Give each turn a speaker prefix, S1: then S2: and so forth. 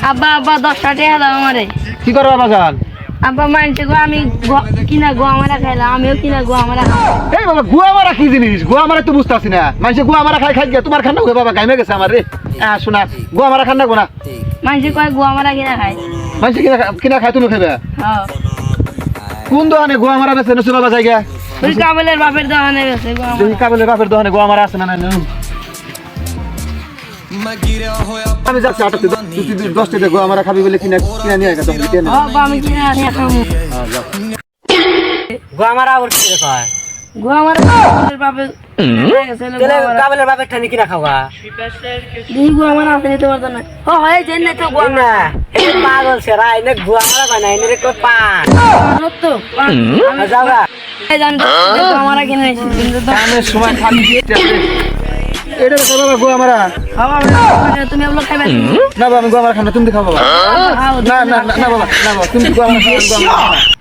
S1: আব্বা আব্বা 10 টাকা দাও আমারে।
S2: কি করবা বাগান?
S1: আব্বা মানছে গো আমি কিনা গো আমারা খাইলাম, আমিও কিনা গো আমারা খাবো।
S2: এই বাবা গুয়া মারা কি জিনিস? গুয়া মারা তো বুঝতাছি না। মানুষে গুয়া মারা খাই গিয়া তোমার খান্না হয়ে বাবা গাইমে গেছে আমার রে। শোনা গুয়া মারা খান্না গো না।
S1: মানছে কয় গো আমারা কিনা খাই।
S2: মানুষে কিনা খাই তুমি খাইবে?
S1: হ্যাঁ।
S2: কোন দোকানে গুয়া মারা বেছে নসু বাবা জায়গা?
S1: ওই কাবেলের বাপের দোকানে গেছে গো আমারা।
S2: দেখি কাবেলের বাপের দোকানে গুয়া মারা আছে না না? আমি যাচ্ছি আটাতে 10 টাকা গুয়া মারা খাবি বলে কিনা নিয়ে আয় তখন কিনে
S1: আব্বা আমি কিনা খাবো।
S3: গোয়া মারা আবার কি কয়?
S1: গো আমারা কাবেলের বাপের গেছে
S3: তেলে কাবেলের বাপের ঠানি কিনা খাওয়া
S1: দি গো আমারা আপনি তো পারতো না। ও হয় জেন তো গো
S3: না এই পাগল সেরা এনে গোয়া মারা বানাই নে রে কো পা
S1: তো
S3: যাওগা
S1: এই জান আমারা কিনা নিছি কিন্তু তো
S2: কামের সময় খাবি এটা তো বাবা গুয়া মারা।
S1: খাওয়া তুমি এগুলো খাইবে
S2: না বাবা আমি গুয়া মারা খাবো না, তুমি খাবো বাবা।
S1: খাও
S2: না না না বাবা না বাবা তুমি গুয়া মারা খাও